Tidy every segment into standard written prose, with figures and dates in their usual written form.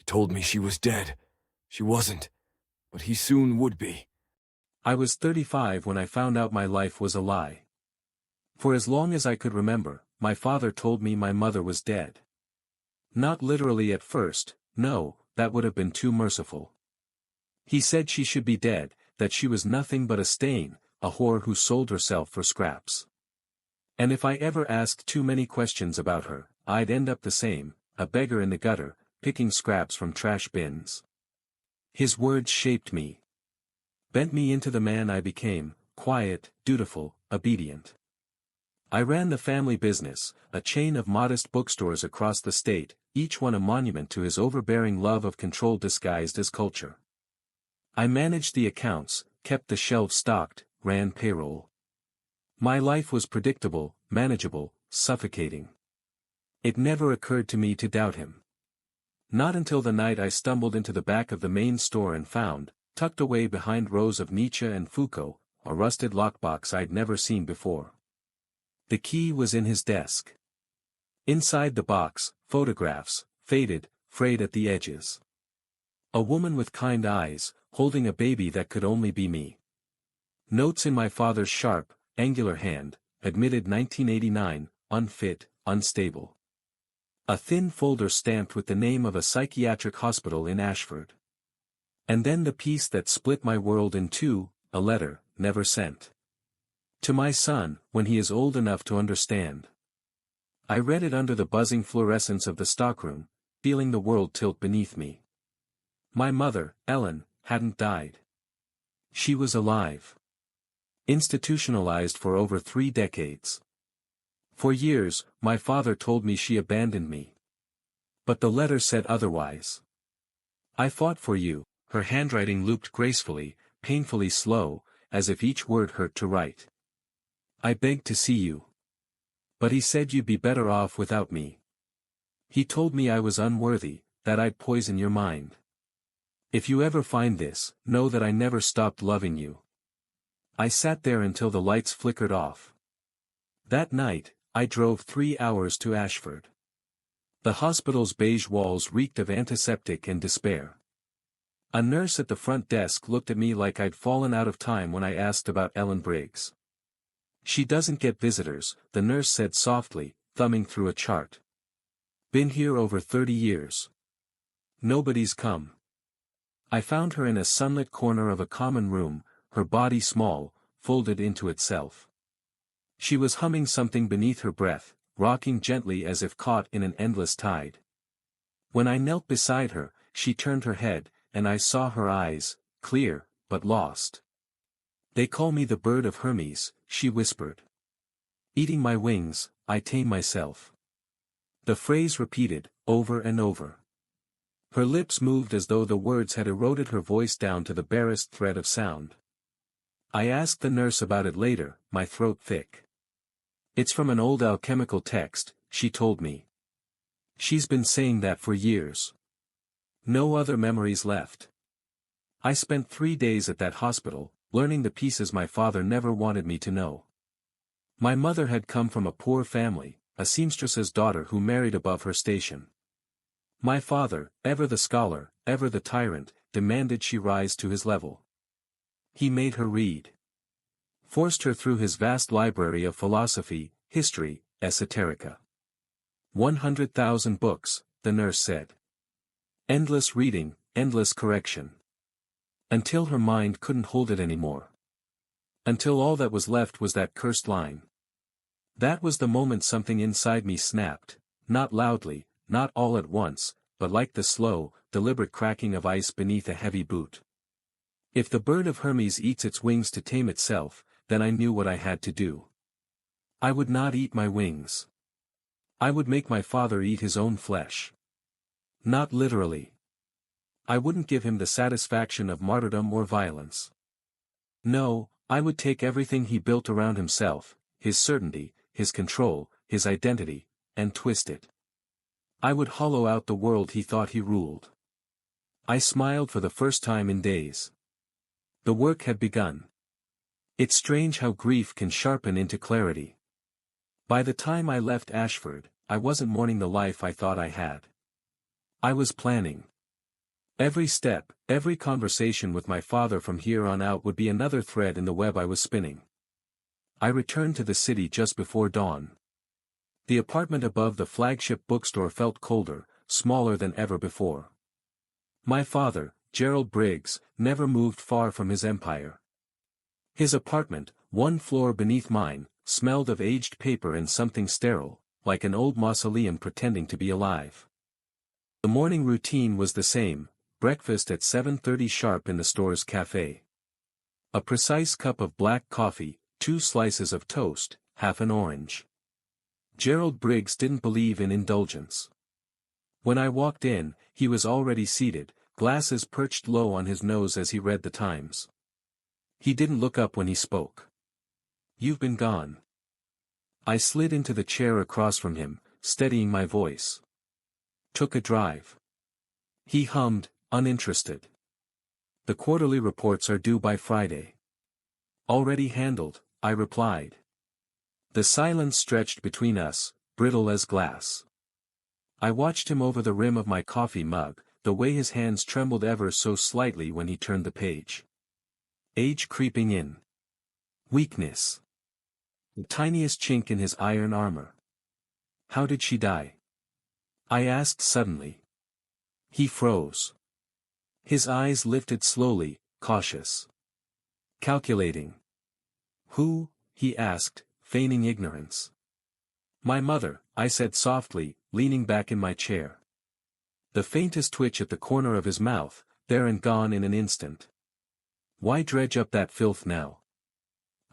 told me she was dead. She wasn't, but he soon would be. I was 35 when I found out my life was a lie. For as long as I could remember, my father told me my mother was dead. Not literally at first, no, that would have been too merciful. He said she should be dead, that she was nothing but a stain, a whore who sold herself for scraps. And if I ever asked too many questions about her, I'd end up the same, a beggar in the gutter, picking scraps from trash bins. His words shaped me. Bent me into the man I became, quiet, dutiful, obedient. I ran the family business, a chain of modest bookstores across the state, each one a monument to his overbearing love of control disguised as culture. I managed the accounts, kept the shelves stocked, ran payroll. My life was predictable, manageable, suffocating. It never occurred to me to doubt him. Not until the night I stumbled into the back of the main store and found, tucked away behind rows of Nietzsche and Foucault, a rusted lockbox I'd never seen before. The key was in his desk. Inside the box, photographs, faded, frayed at the edges. A woman with kind eyes, holding a baby that could only be me. Notes in my father's sharp, angular hand, admitted 1989, unfit, unstable. A thin folder stamped with the name of a psychiatric hospital in Ashford. And then the piece that split my world in two, a letter, never sent. To my son, when he is old enough to understand. I read it under the buzzing fluorescence of the stockroom, feeling the world tilt beneath me. My mother, Ellen, hadn't died. She was alive. Institutionalized for over 3 decades. For years, my father told me she abandoned me. But the letter said otherwise. I fought for you, her handwriting looped gracefully, painfully slow, as if each word hurt to write. I begged to see you. But he said you'd be better off without me. He told me I was unworthy, that I'd poison your mind. If you ever find this, know that I never stopped loving you. I sat there until the lights flickered off. That night, I drove 3 hours to Ashford. The hospital's beige walls reeked of antiseptic and despair. A nurse at the front desk looked at me like I'd fallen out of time when I asked about Ellen Briggs. She doesn't get visitors, the nurse said softly, thumbing through a chart. Been here over 30 years. Nobody's come. I found her in a sunlit corner of a common room, her body small, folded into itself. She was humming something beneath her breath, rocking gently as if caught in an endless tide. When I knelt beside her, she turned her head, and I saw her eyes, clear, but lost. They call me the bird of Hermes, she whispered. Eating my wings, I tame myself. The phrase repeated, over and over. Her lips moved as though the words had eroded her voice down to the barest thread of sound. I asked the nurse about it later, my throat thick. It's from an old alchemical text, she told me. She's been saying that for years. No other memories left. I spent 3 days at that hospital, learning the pieces my father never wanted me to know. My mother had come from a poor family, a seamstress's daughter who married above her station. My father, ever the scholar, ever the tyrant, demanded she rise to his level. He made her read. Forced her through his vast library of philosophy, history, esoterica. 100,000 books, the nurse said. Endless reading, endless correction. Until her mind couldn't hold it anymore. Until all that was left was that cursed line. That was the moment something inside me snapped, not loudly, not all at once, but like the slow, deliberate cracking of ice beneath a heavy boot. If the bird of Hermes eats its wings to tame itself, then I knew what I had to do. I would not eat my wings. I would make my father eat his own flesh. Not literally. I wouldn't give him the satisfaction of martyrdom or violence. No, I would take everything he built around himself, his certainty, his control, his identity, and twist it. I would hollow out the world he thought he ruled. I smiled for the first time in days. The work had begun. It's strange how grief can sharpen into clarity. By the time I left Ashford, I wasn't mourning the life I thought I had. I was planning. Every step, every conversation with my father from here on out would be another thread in the web I was spinning. I returned to the city just before dawn. The apartment above the flagship bookstore felt colder, smaller than ever before. My father, Gerald Briggs, never moved far from his empire. His apartment, one floor beneath mine, smelled of aged paper and something sterile, like an old mausoleum pretending to be alive. The morning routine was the same, breakfast at 7:30 sharp in the store's cafe. A precise cup of black coffee, 2 slices of toast, half an orange. Gerald Briggs didn't believe in indulgence. When I walked in, he was already seated, glasses perched low on his nose as he read the Times. He didn't look up when he spoke. "You've been gone." I slid into the chair across from him, steadying my voice. "Took a drive." He hummed, uninterested. "The quarterly reports are due by Friday." "Already handled," I replied. The silence stretched between us, brittle as glass. I watched him over the rim of my coffee mug, the way his hands trembled ever so slightly when he turned the page. Age creeping in. Weakness. The tiniest chink in his iron armor. "How did she die?" I asked suddenly. He froze. His eyes lifted slowly, cautious. "Calculating." "Who?" he asked, feigning ignorance. "My mother," I said softly, leaning back in my chair. The faintest twitch at the corner of his mouth, there and gone in an instant. "Why dredge up that filth now?"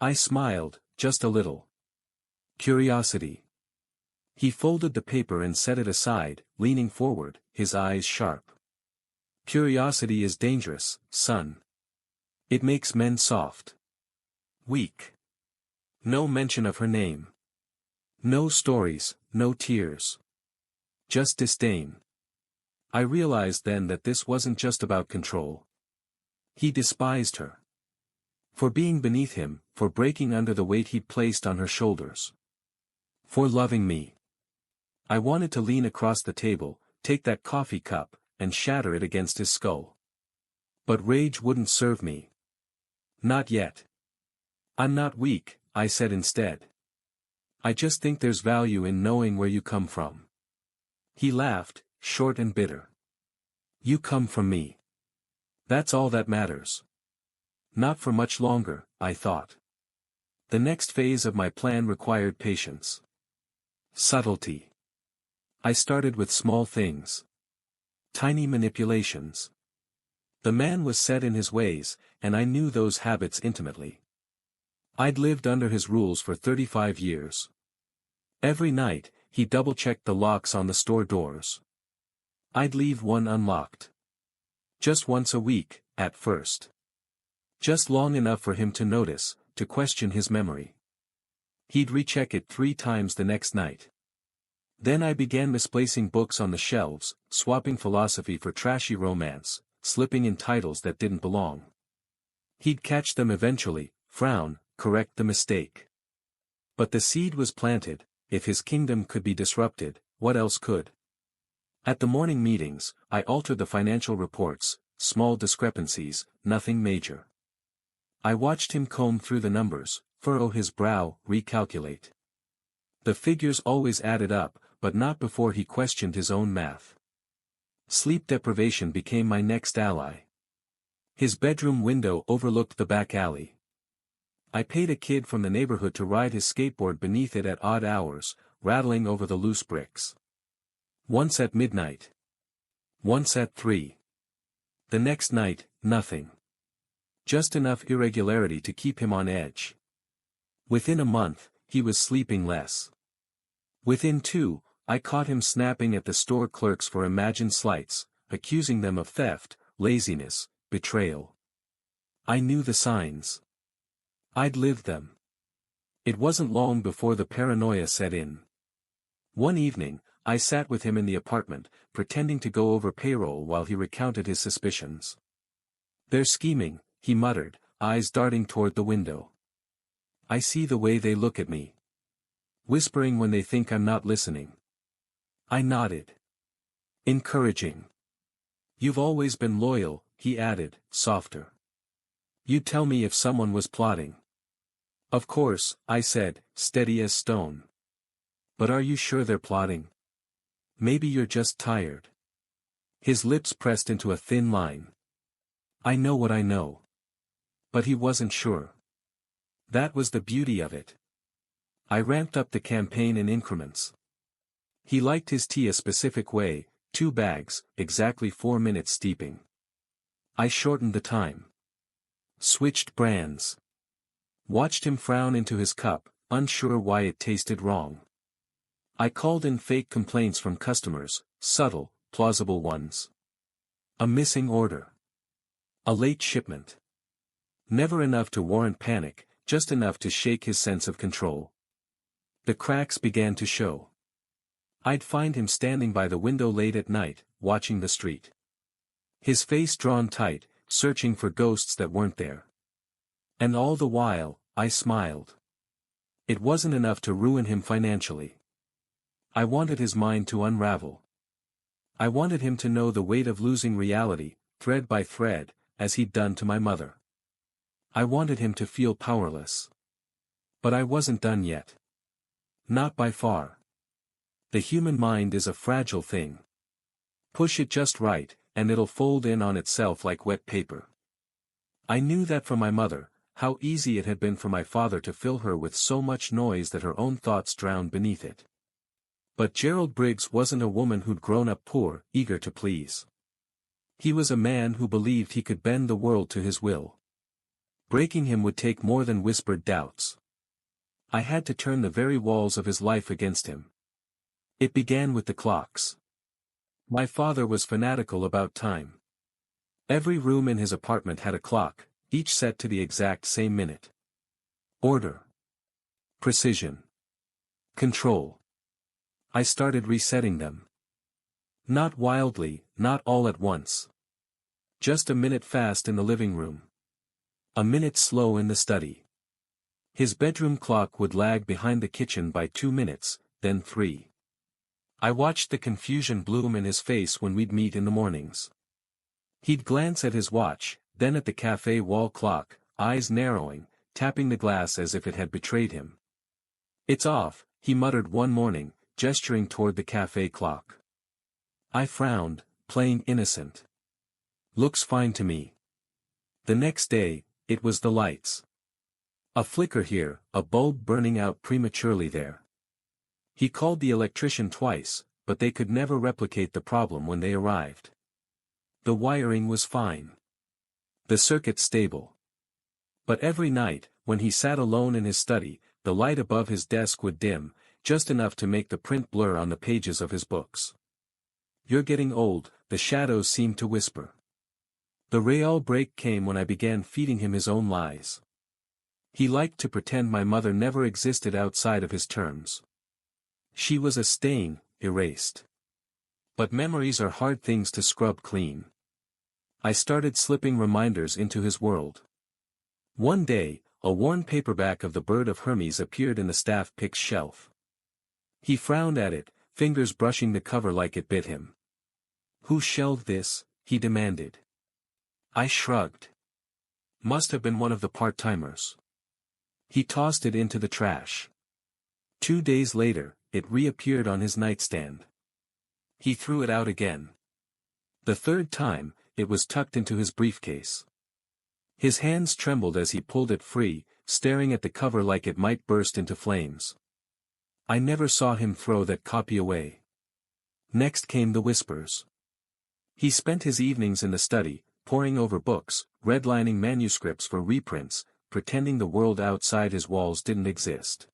I smiled, just a little. "Curiosity." He folded the paper and set it aside, leaning forward, his eyes sharp. "Curiosity is dangerous, son. It makes men soft. Weak." No mention of her name. No stories, no tears. Just disdain. I realized then that this wasn't just about control. He despised her. For being beneath him, for breaking under the weight he'd placed on her shoulders. For loving me. I wanted to lean across the table, take that coffee cup, and shatter it against his skull. But rage wouldn't serve me. Not yet. "I'm not weak," I said instead. "I just think there's value in knowing where you come from." He laughed, short and bitter. "You come from me. That's all that matters." Not for much longer, I thought. The next phase of my plan required patience. Subtlety. I started with small things. Tiny manipulations. The man was set in his ways, and I knew those habits intimately. I'd lived under his rules for 35 years. Every night, he double-checked the locks on the store doors. I'd leave one unlocked. Just once a week, at first. Just long enough for him to notice, to question his memory. He'd recheck it 3 times the next night. Then I began misplacing books on the shelves, swapping philosophy for trashy romance, slipping in titles that didn't belong. He'd catch them eventually, frown, correct the mistake. But the seed was planted. If his kingdom could be disrupted, what else could? At the morning meetings, I altered the financial reports, small discrepancies, nothing major. I watched him comb through the numbers, furrow his brow, recalculate. The figures always added up, but not before he questioned his own math. Sleep deprivation became my next ally. His bedroom window overlooked the back alley. I paid a kid from the neighborhood to ride his skateboard beneath it at odd hours, rattling over the loose bricks. Once at midnight. Once at 3. The next night, nothing. Just enough irregularity to keep him on edge. Within a month, he was sleeping less. Within 2, I caught him snapping at the store clerks for imagined slights, accusing them of theft, laziness, betrayal. I knew the signs. I'd lived them. It wasn't long before the paranoia set in. One evening, I sat with him in the apartment, pretending to go over payroll while he recounted his suspicions. "They're scheming," he muttered, eyes darting toward the window. "I see the way they look at me. Whispering when they think I'm not listening." I nodded. "Encouraging. You've always been loyal, he added, softer. You'd tell me if someone was plotting. Of course, I said, steady as stone. But are you sure they're plotting? Maybe you're just tired. His lips pressed into a thin line. I know what I know. But he wasn't sure. That was the beauty of it. I ramped up the campaign in increments. He liked his tea a specific way, 2 bags, exactly 4 minutes steeping. I shortened the time. Switched brands. Watched him frown into his cup, unsure why it tasted wrong. I called in fake complaints from customers, subtle, plausible ones. A missing order. A late shipment. Never enough to warrant panic, just enough to shake his sense of control. The cracks began to show. I'd find him standing by the window late at night, watching the street. His face drawn tight, searching for ghosts that weren't there. And all the while, I smiled. It wasn't enough to ruin him financially. I wanted his mind to unravel. I wanted him to know the weight of losing reality, thread by thread, as he'd done to my mother. I wanted him to feel powerless. But I wasn't done yet. Not by far. The human mind is a fragile thing. Push it just right, and it'll fold in on itself like wet paper. I knew that from my mother, how easy it had been for my father to fill her with so much noise that her own thoughts drowned beneath it. But Gerald Briggs wasn't a woman who'd grown up poor, eager to please. He was a man who believed he could bend the world to his will. Breaking him would take more than whispered doubts. I had to turn the very walls of his life against him. It began with the clocks. My father was fanatical about time. Every room in his apartment had a clock, each set to the exact same minute. Order. Precision. Control. I started resetting them. Not wildly, not all at once. Just a minute fast in the living room. A minute slow in the study. His bedroom clock would lag behind the kitchen by 2 minutes, then 3. I watched the confusion bloom in his face when we'd meet in the mornings. He'd glance at his watch, then at the cafe wall clock, eyes narrowing, tapping the glass as if it had betrayed him. It's off, he muttered one morning, gesturing toward the cafe clock. I frowned, playing innocent. Looks fine to me. The next day, it was the lights. A flicker here, a bulb burning out prematurely there. He called the electrician twice, but they could never replicate the problem when they arrived. The wiring was fine. The circuit stable. But every night, when he sat alone in his study, the light above his desk would dim, just enough to make the print blur on the pages of his books. You're getting old, the shadows seemed to whisper. The real break came when I began feeding him his own lies. He liked to pretend my mother never existed outside of his terms. She was a stain, erased. But memories are hard things to scrub clean. I started slipping reminders into his world. One day, a worn paperback of The Bird of Hermes appeared in the staff picks shelf. He frowned at it, fingers brushing the cover like it bit him. Who shelved this? He demanded. I shrugged. Must have been one of the part-timers. He tossed it into the trash. 2 days later, it reappeared on his nightstand. He threw it out again. The third time, it was tucked into his briefcase. His hands trembled as he pulled it free, staring at the cover like it might burst into flames. I never saw him throw that copy away. Next came the whispers. He spent his evenings in the study, poring over books, redlining manuscripts for reprints, pretending the world outside his walls didn't exist.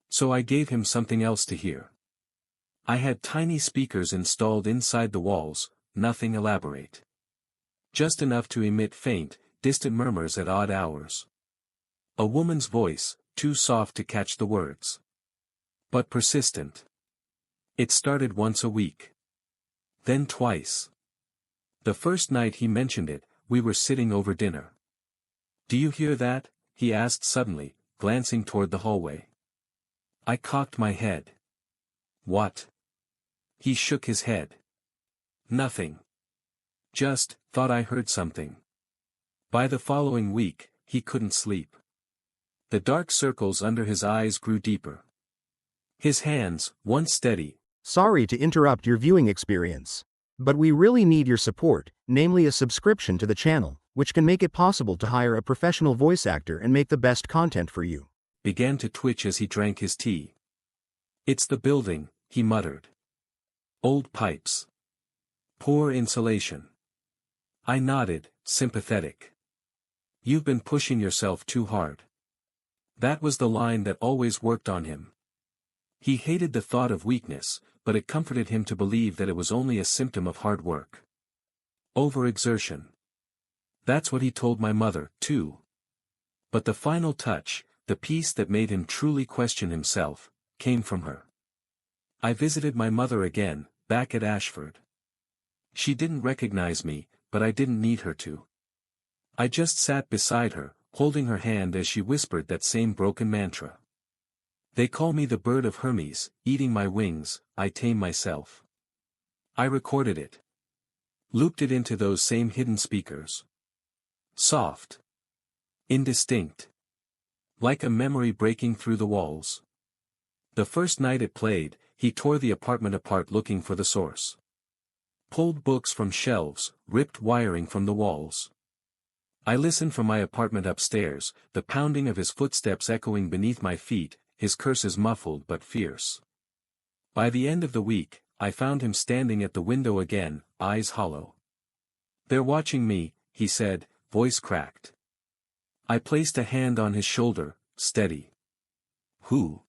So I gave him something else to hear. I had tiny speakers installed inside the walls, nothing elaborate. Just enough to emit faint, distant murmurs at odd hours. A woman's voice, too soft to catch the words. But persistent. It started once a week. Then twice. The first night he mentioned it, we were sitting over dinner. Do you hear that? He asked suddenly, glancing toward the hallway. I cocked my head. What? He shook his head. Nothing. Just, thought I heard something. By the following week, he couldn't sleep. The dark circles under his eyes grew deeper. His hands, once steady. Sorry to interrupt your viewing experience. But we really need your support, namely a subscription to the channel, which can make it possible to hire a professional voice actor and make the best content for you. Began to twitch as he drank his tea. It's the building, he muttered. Old pipes. Poor insulation. I nodded, sympathetic. You've been pushing yourself too hard. That was the line that always worked on him. He hated the thought of weakness, but it comforted him to believe that it was only a symptom of hard work. Overexertion. That's what he told my mother, too. But the final touch, the piece that made him truly question himself, came from her. I visited my mother again, back at Ashford. She didn't recognize me, but I didn't need her to. I just sat beside her, holding her hand as she whispered that same broken mantra. They call me the bird of Hermes, eating my wings, I tame myself. I recorded it. Looped it into those same hidden speakers. Soft. Indistinct. Like a memory breaking through the walls. The first night it played, he tore the apartment apart looking for the source. Pulled books from shelves, ripped wiring from the walls. I listened from my apartment upstairs, the pounding of his footsteps echoing beneath my feet, his curses muffled but fierce. By the end of the week, I found him standing at the window again, eyes hollow. They're watching me, he said, voice cracked. I placed a hand on his shoulder, steady. Who?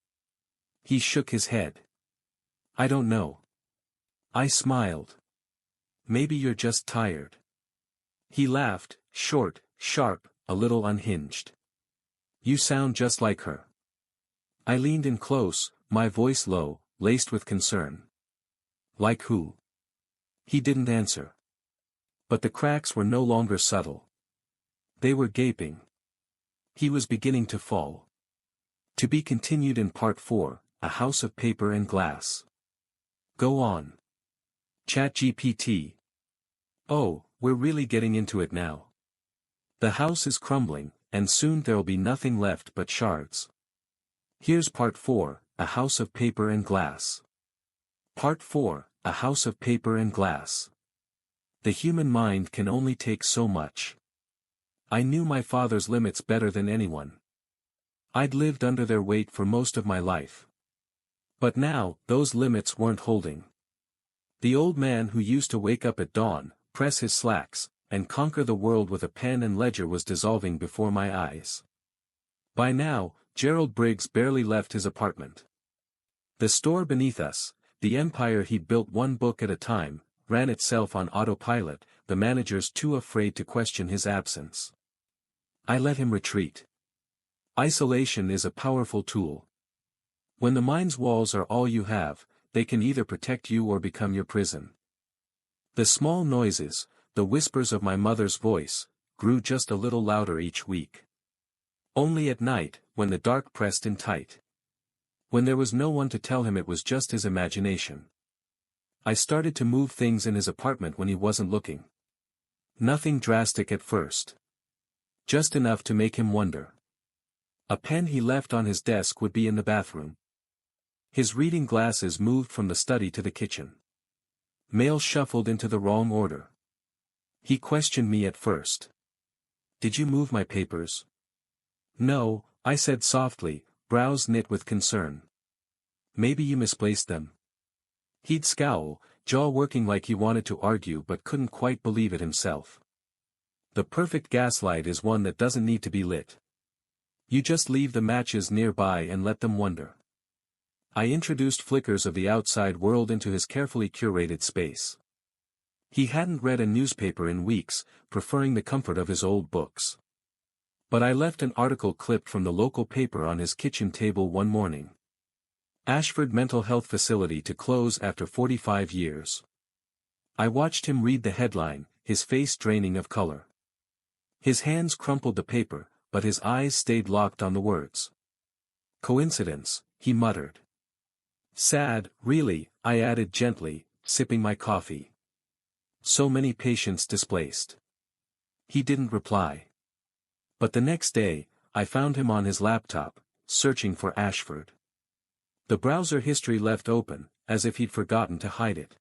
He shook his head. I don't know. I smiled. Maybe you're just tired. He laughed, short, sharp, a little unhinged. You sound just like her. I leaned in close, my voice low, laced with concern. Like who? He didn't answer. But the cracks were no longer subtle. They were gaping. He was beginning to fall. To be continued in Part 4, A House of Paper and Glass. Go on. ChatGPT. Oh, we're really getting into it now. The house is crumbling, and soon there'll be nothing left but shards. Here's Part 4, A House of Paper and Glass. Part 4, A House of Paper and Glass. The human mind can only take so much. I knew my father's limits better than anyone. I'd lived under their weight for most of my life. But now, those limits weren't holding. The old man who used to wake up at dawn, press his slacks, and conquer the world with a pen and ledger was dissolving before my eyes. By now, Gerald Briggs barely left his apartment. The store beneath us, the empire he'd built one book at a time, ran itself on autopilot, the managers too afraid to question his absence. I let him retreat. Isolation is a powerful tool. When the mind's walls are all you have, they can either protect you or become your prison. The small noises, the whispers of my mother's voice, grew just a little louder each week. Only at night, when the dark pressed in tight. When there was no one to tell him it was just his imagination. I started to move things in his apartment when he wasn't looking. Nothing drastic at first. Just enough to make him wonder. A pen he left on his desk would be in the bathroom. His reading glasses moved from the study to the kitchen. Mail shuffled into the wrong order. He questioned me at first. Did you move my papers? No, I said softly, brows knit with concern. Maybe you misplaced them. He'd scowl, jaw working like he wanted to argue but couldn't quite believe it himself. The perfect gaslight is one that doesn't need to be lit. You just leave the matches nearby and let them wonder. I introduced flickers of the outside world into his carefully curated space. He hadn't read a newspaper in weeks, preferring the comfort of his old books. But I left an article clipped from the local paper on his kitchen table one morning. Ashford Mental Health Facility to close after 45 years. I watched him read the headline, his face draining of color. His hands crumpled the paper, but his eyes stayed locked on the words. Coincidence, he muttered. Sad, really, I added gently, sipping my coffee. So many patients displaced. He didn't reply. But the next day, I found him on his laptop, searching for Ashford. The browser history left open, as if he'd forgotten to hide it.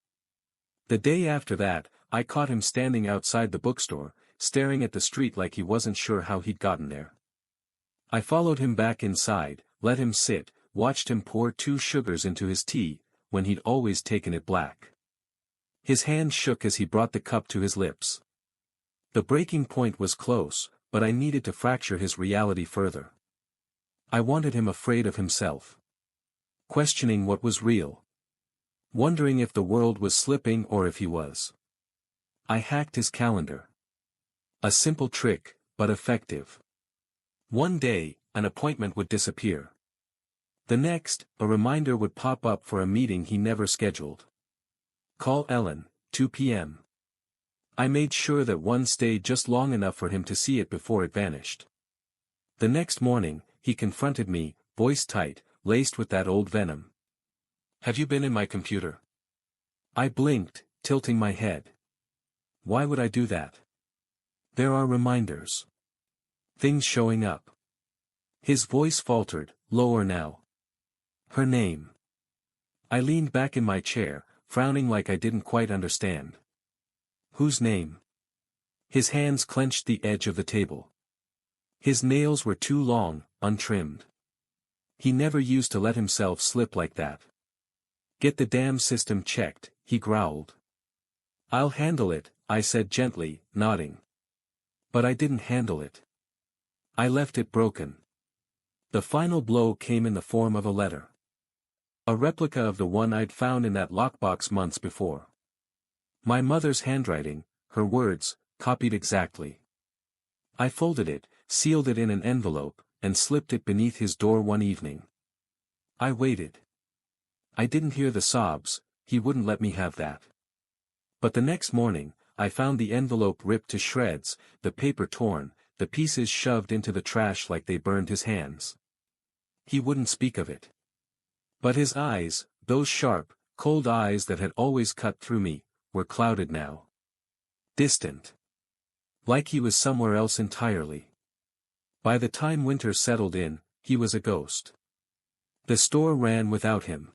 The day after that, I caught him standing outside the bookstore, staring at the street like he wasn't sure how he'd gotten there. I followed him back inside, let him sit, watched him pour 2 sugars into his tea, when he'd always taken it black. His hand shook as he brought the cup to his lips. The breaking point was close, but I needed to fracture his reality further. I wanted him afraid of himself. Questioning what was real. Wondering if the world was slipping or if he was. I hacked his calendar. A simple trick, but effective. One day, an appointment would disappear. The next, a reminder would pop up for a meeting he never scheduled. Call Ellen, 2 p.m. I made sure that one stayed just long enough for him to see it before it vanished. The next morning, he confronted me, voice tight, laced with that old venom. "Have you been in my computer?" I blinked, tilting my head. Why would I do that? There are reminders. Things showing up. His voice faltered, lower now. Her name. I leaned back in my chair, frowning like I didn't quite understand. Whose name? His hands clenched the edge of the table. His nails were too long, untrimmed. He never used to let himself slip like that. Get the damn system checked, he growled. I'll handle it, I said gently, nodding. But I didn't handle it. I left it broken. The final blow came in the form of a letter. A replica of the one I'd found in that lockbox months before. My mother's handwriting, her words, copied exactly. I folded it, sealed it in an envelope, and slipped it beneath his door one evening. I waited. I didn't hear the sobs, he wouldn't let me have that. But the next morning, I found the envelope ripped to shreds, the paper torn, the pieces shoved into the trash like they burned his hands. He wouldn't speak of it. But his eyes, those sharp, cold eyes that had always cut through me, were clouded now. Distant. Like he was somewhere else entirely. By the time winter settled in, he was a ghost. The store ran without him.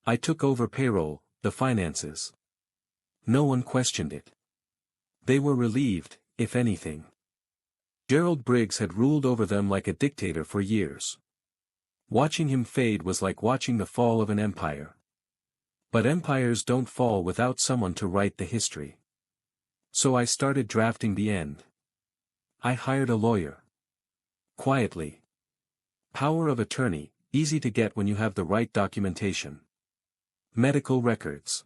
I took over payroll, the finances. No one questioned it. They were relieved, if anything. Gerald Briggs had ruled over them like a dictator for years. Watching him fade was like watching the fall of an empire. But empires don't fall without someone to write the history. So I started drafting the end. I hired a lawyer. Quietly. Power of attorney, easy to get when you have the right documentation. Medical records.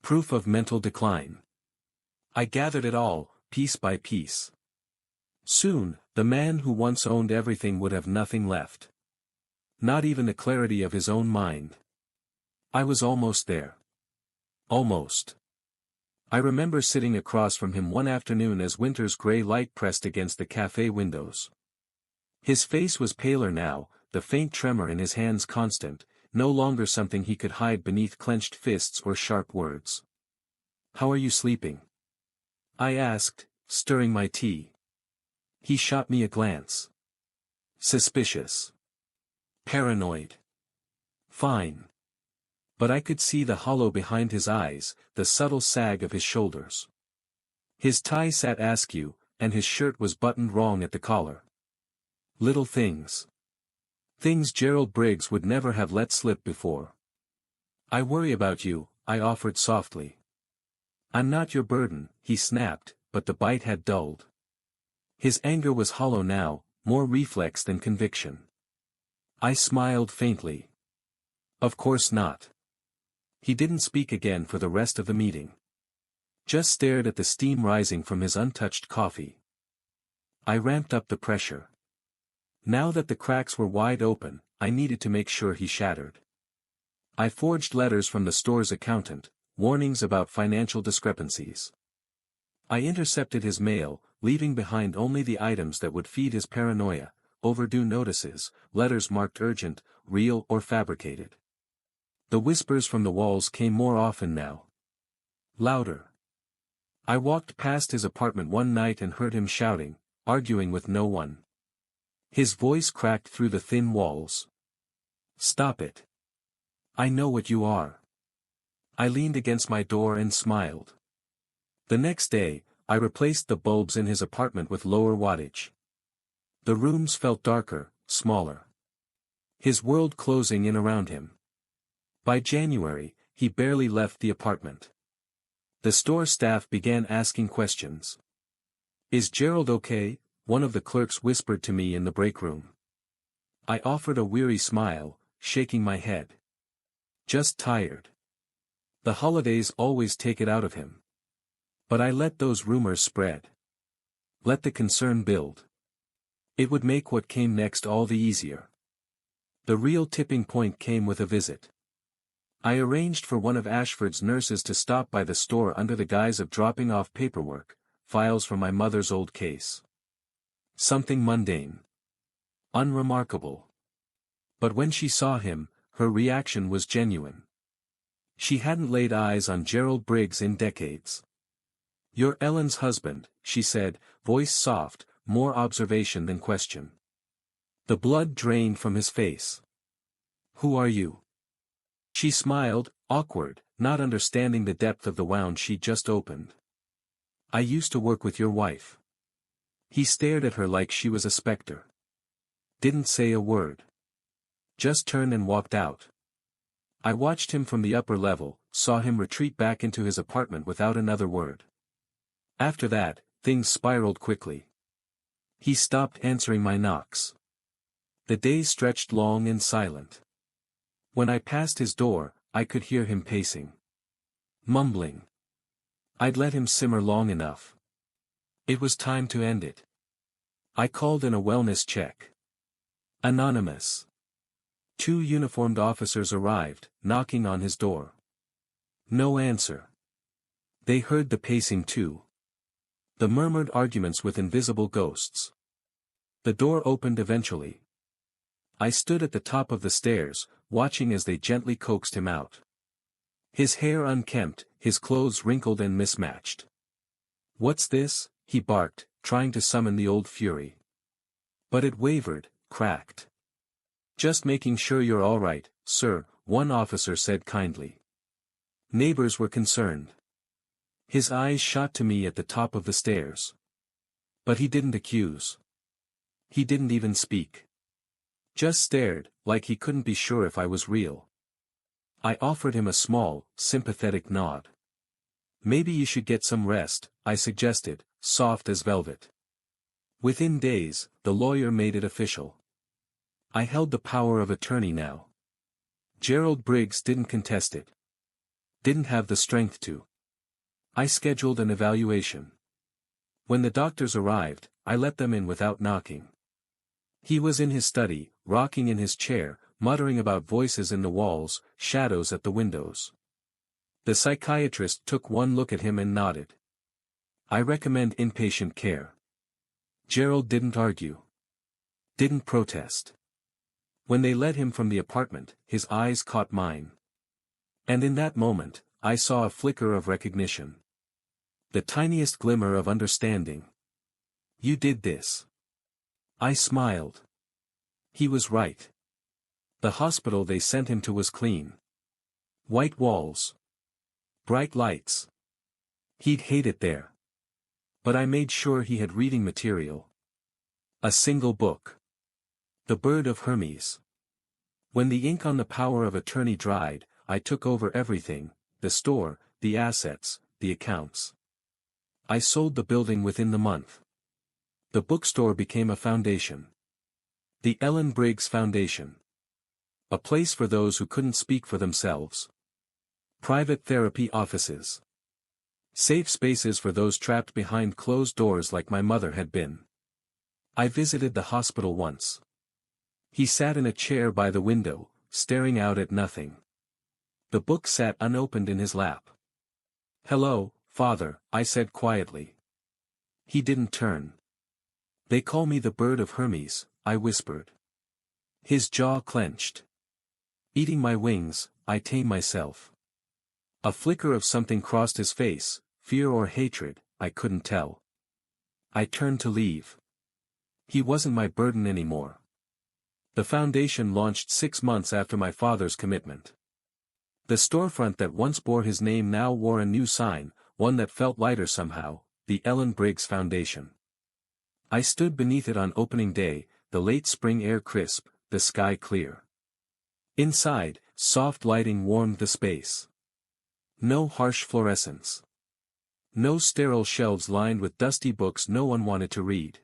Proof of mental decline. I gathered it all, piece by piece. Soon, the man who once owned everything would have nothing left. Not even the clarity of his own mind. I was almost there. Almost. I remember sitting across from him one afternoon as winter's gray light pressed against the cafe windows. His face was paler now, the faint tremor in his hands constant, no longer something he could hide beneath clenched fists or sharp words. "How are you sleeping?" I asked, stirring my tea. He shot me a glance. Suspicious. Paranoid. Fine. But I could see the hollow behind his eyes, the subtle sag of his shoulders. His tie sat askew, and his shirt was buttoned wrong at the collar. Little things. Things Gerald Briggs would never have let slip before. "I worry about you," I offered softly. "I'm not your burden," he snapped, but the bite had dulled. His anger was hollow now, more reflex than conviction. I smiled faintly. Of course not. He didn't speak again for the rest of the meeting. Just stared at the steam rising from his untouched coffee. I ramped up the pressure. Now that the cracks were wide open, I needed to make sure he shattered. I forged letters from the store's accountant, warnings about financial discrepancies. I intercepted his mail, leaving behind only the items that would feed his paranoia, overdue notices, letters marked urgent, real or fabricated. The whispers from the walls came more often now. Louder. I walked past his apartment one night and heard him shouting, arguing with no one. His voice cracked through the thin walls. "Stop it. I know what you are." I leaned against my door and smiled. The next day, I replaced the bulbs in his apartment with lower wattage. The rooms felt darker, smaller. His world closing in around him. By January, he barely left the apartment. The store staff began asking questions. "Is Gerald okay?" one of the clerks whispered to me in the break room. I offered a weary smile, shaking my head. "Just tired. The holidays always take it out of him." But I let those rumors spread. Let the concern build. It would make what came next all the easier. The real tipping point came with a visit. I arranged for one of Ashford's nurses to stop by the store under the guise of dropping off paperwork, files from my mother's old case. Something mundane. Unremarkable. But when she saw him, her reaction was genuine. She hadn't laid eyes on Gerald Briggs in decades. "You're Ellen's husband," she said, voice soft, more observation than question. The blood drained from his face. "Who are you?" She smiled, awkward, not understanding the depth of the wound she'd just opened. "I used to work with your wife." He stared at her like she was a specter. Didn't say a word. Just turned and walked out. I watched him from the upper level, saw him retreat back into his apartment without another word. After that, things spiraled quickly. He stopped answering my knocks. The days stretched long and silent. When I passed his door, I could hear him pacing. Mumbling. I'd let him simmer long enough. It was time to end it. I called in a wellness check. Anonymous. 2 uniformed officers arrived, knocking on his door. No answer. They heard the pacing too. The murmured arguments with invisible ghosts. The door opened eventually. I stood at the top of the stairs, watching as they gently coaxed him out. His hair unkempt, his clothes wrinkled and mismatched. "What's this?" he barked, trying to summon the old fury. But it wavered, cracked. "Just making sure you're all right, sir," one officer said kindly. Neighbors were concerned. His eyes shot to me at the top of the stairs. But he didn't accuse. He didn't even speak. Just stared, like he couldn't be sure if I was real. I offered him a small, sympathetic nod. "Maybe you should get some rest," I suggested, soft as velvet. Within days, the lawyer made it official. I held the power of attorney now. Gerald Briggs didn't contest it. Didn't have the strength to. I scheduled an evaluation. When the doctors arrived, I let them in without knocking. He was in his study, rocking in his chair, muttering about voices in the walls, shadows at the windows. The psychiatrist took one look at him and nodded. "I recommend inpatient care." Gerald didn't argue. Didn't protest. When they led him from the apartment, his eyes caught mine. And in that moment, I saw a flicker of recognition. The tiniest glimmer of understanding. "You did this." I smiled. He was right. The hospital they sent him to was clean. White walls. Bright lights. He'd hate it there. But I made sure he had reading material. A single book. The Bird of Hermes. When the ink on the power of attorney dried, I took over everything, the store, the assets, the accounts. I sold the building within the month. The bookstore became a foundation. The Ellen Briggs Foundation. A place for those who couldn't speak for themselves. Private therapy offices. Safe spaces for those trapped behind closed doors like my mother had been. I visited the hospital once. He sat in a chair by the window, staring out at nothing. The book sat unopened in his lap. "Hello, Father," I said quietly. He didn't turn. "They call me the Bird of Hermes," I whispered. His jaw clenched. "Eating my wings, I tame myself." A flicker of something crossed his face, fear or hatred, I couldn't tell. I turned to leave. He wasn't my burden anymore. The foundation launched 6 months after my father's commitment. The storefront that once bore his name now wore a new sign, one that felt lighter somehow, the Ellen Briggs Foundation. I stood beneath it on opening day, the late spring air crisp, the sky clear. Inside, soft lighting warmed the space. No harsh fluorescence. No sterile shelves lined with dusty books no one wanted to read.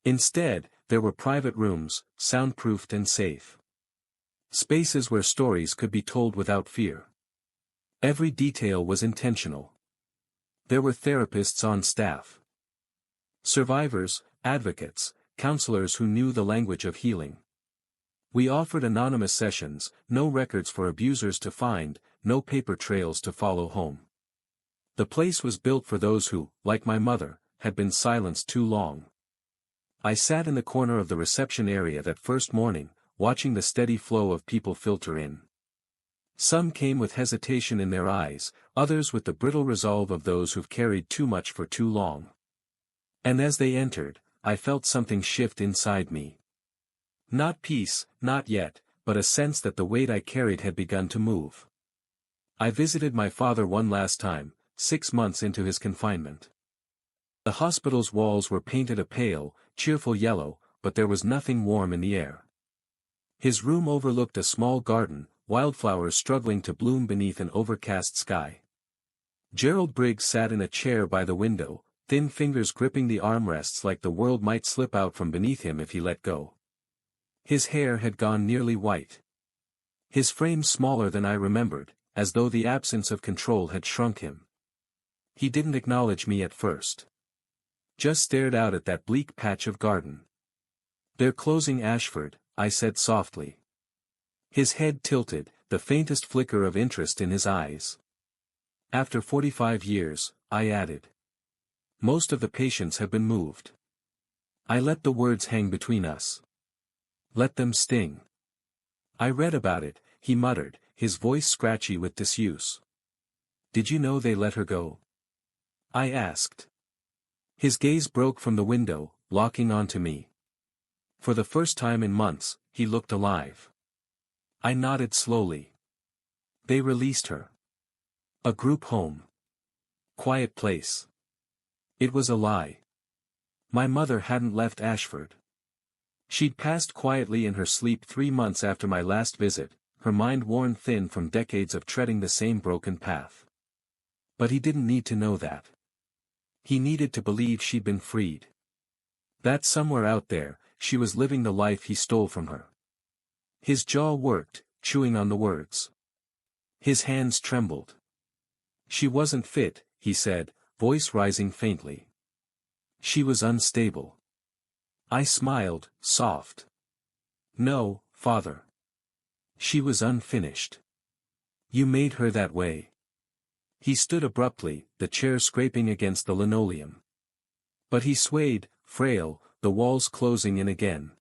Instead, there were private rooms, soundproofed and safe. Spaces where stories could be told without fear. Every detail was intentional. There were therapists on staff. Survivors, advocates, counselors who knew the language of healing. We offered anonymous sessions, no records for abusers to find, no paper trails to follow home. The place was built for those who, like my mother, had been silenced too long. I sat in the corner of the reception area that first morning, watching the steady flow of people filter in. Some came with hesitation in their eyes, others with the brittle resolve of those who've carried too much for too long. And as they entered, I felt something shift inside me. Not peace, not yet, but a sense that the weight I carried had begun to move. I visited my father one last time, 6 months into his confinement. The hospital's walls were painted a pale, cheerful yellow, but there was nothing warm in the air. His room overlooked a small garden, wildflowers struggling to bloom beneath an overcast sky. Gerald Briggs sat in a chair by the window, thin fingers gripping the armrests like the world might slip out from beneath him if he let go. His hair had gone nearly white. His frame smaller than I remembered, as though the absence of control had shrunk him. He didn't acknowledge me at first. Just stared out at that bleak patch of garden. "They're closing Ashford," I said softly. His head tilted, the faintest flicker of interest in his eyes. "After 45 years, I added. "Most of the patients have been moved." I let the words hang between us. Let them sting. "I read about it," he muttered, his voice scratchy with disuse. "Did you know they let her go?" I asked. His gaze broke from the window, locking onto me. For the first time in months, he looked alive. I nodded slowly. "They released her. A group home. Quiet place." It was a lie. My mother hadn't left Ashford. She'd passed quietly in her sleep 3 months after my last visit, her mind worn thin from decades of treading the same broken path. But he didn't need to know that. He needed to believe she'd been freed. That somewhere out there, she was living the life he stole from her. His jaw worked, chewing on the words. His hands trembled. "She wasn't fit," he said, voice rising faintly. "She was unstable." I smiled, soft. "No, Father. She was unfinished. You made her that way." He stood abruptly, the chair scraping against the linoleum. But he swayed, frail, the walls closing in again.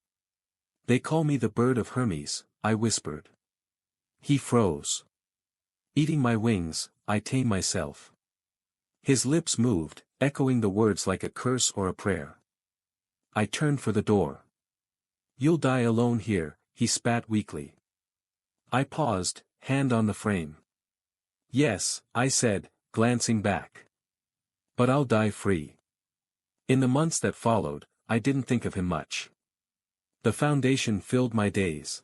"They call me the bird of Hermes," I whispered. He froze. "Eating my wings, I tame myself." His lips moved, echoing the words like a curse or a prayer. I turned for the door. "You'll die alone here," he spat weakly. I paused, hand on the frame. "Yes," I said, glancing back. "But I'll die free." In the months that followed, I didn't think of him much. The foundation filled my days.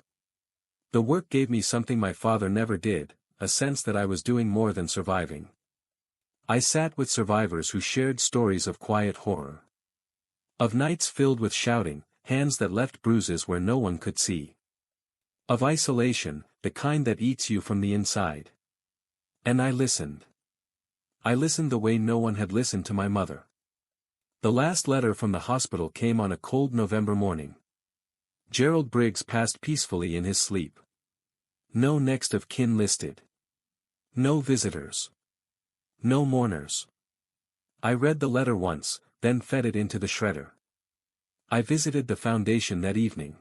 The work gave me something my father never did, a sense that I was doing more than surviving. I sat with survivors who shared stories of quiet horror. Of nights filled with shouting, hands that left bruises where no one could see. Of isolation, the kind that eats you from the inside. And I listened. I listened the way no one had listened to my mother. The last letter from the hospital came on a cold November morning. Gerald Briggs passed peacefully in his sleep. No next of kin listed. No visitors. No mourners. I read the letter once, then fed it into the shredder. I visited the foundation that evening.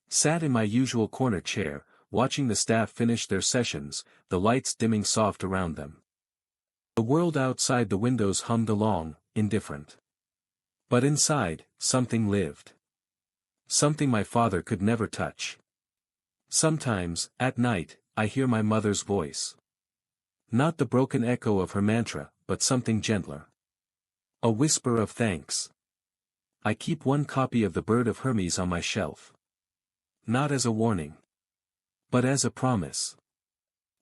Sat in my usual corner chair, watching the staff finish their sessions, the lights dimming soft around them. The world outside the windows hummed along, indifferent. But inside, something lived. Something my father could never touch. Sometimes, at night, I hear my mother's voice. Not the broken echo of her mantra, but something gentler. A whisper of thanks. I keep one copy of The Bird of Hermes on my shelf. Not as a warning, but as a promise.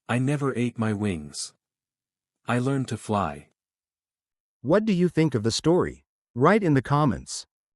I never ate my wings. I learned to fly. What do you think of the story? Write in the comments.